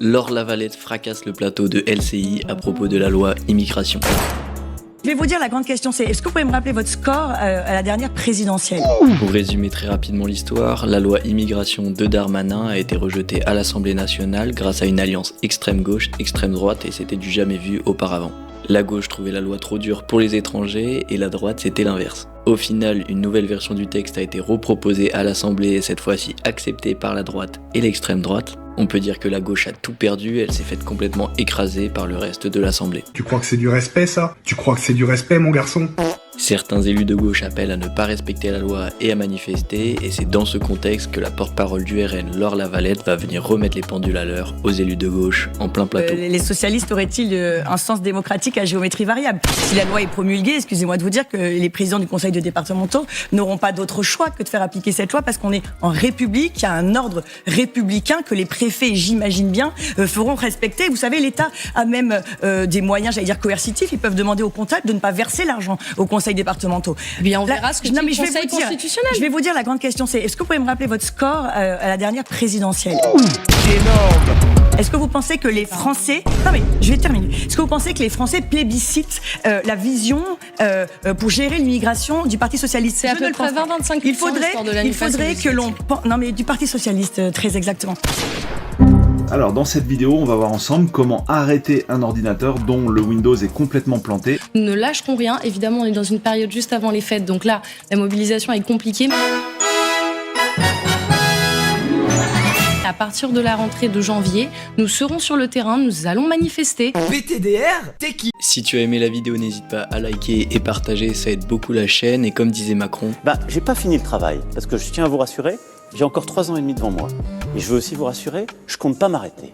Laure Lavalette fracasse le plateau de LCI à propos de la loi immigration. Je vais vous dire la grande question, c'est est-ce que vous pouvez me rappeler votre score à la dernière présidentielle? Pour résumer très rapidement l'histoire, la loi immigration de Darmanin a été rejetée à l'Assemblée nationale grâce à une alliance extrême gauche, extrême droite et c'était du jamais vu auparavant. La gauche trouvait la loi trop dure pour les étrangers et la droite c'était l'inverse. Au final, une nouvelle version du texte a été reproposée à l'Assemblée et cette fois-ci acceptée par la droite et l'extrême droite. On peut dire que la gauche a tout perdu, elle s'est faite complètement écraser par le reste de l'Assemblée. Tu crois que c'est du respect ça? Tu crois que c'est du respect mon garçon? Certains élus de gauche appellent à ne pas respecter la loi et à manifester, et c'est dans ce contexte que la porte-parole du RN, Laure Lavalette, va venir remettre les pendules à l'heure aux élus de gauche en plein plateau. Les socialistes auraient-ils un sens démocratique à géométrie variable? Si la loi est promulguée, excusez-moi de vous dire que les présidents du conseil de départementaux n'auront pas d'autre choix que de faire appliquer cette loi parce qu'on est en République, il y a un ordre républicain que les préfets, j'imagine bien, feront respecter. Vous savez, l'État a même des moyens, j'allais dire coercitifs, ils peuvent demander au comptable de ne pas verser l'argent au conseil départementaux. Eh bien, on verra ce que dit le Conseil constitutionnel. Je vais vous dire, la grande question, c'est est-ce que vous pouvez me rappeler votre score à la dernière présidentielle? Énorme! Est-ce que vous pensez que les Français... Non mais, je vais terminer. Est-ce que vous pensez que les Français plébiscitent la vision pour gérer l'immigration du Parti Socialiste? C'est à peu près 20-25%. Il faudrait que l'on... Non mais du Parti Socialiste, très exactement. Alors dans cette vidéo, on va voir ensemble comment arrêter un ordinateur dont le Windows est complètement planté. Nous ne lâcherons rien. Évidemment, on est dans une période juste avant les fêtes, donc là, la mobilisation est compliquée. À partir de la rentrée de janvier, nous serons sur le terrain, nous allons manifester. BTDR, t'es qui? Si tu as aimé la vidéo, n'hésite pas à liker et partager, ça aide beaucoup la chaîne et comme disait Macron... J'ai pas fini le travail, parce que je tiens à vous rassurer, j'ai encore 3 ans et demi devant moi. Et je veux aussi vous rassurer, je compte pas m'arrêter.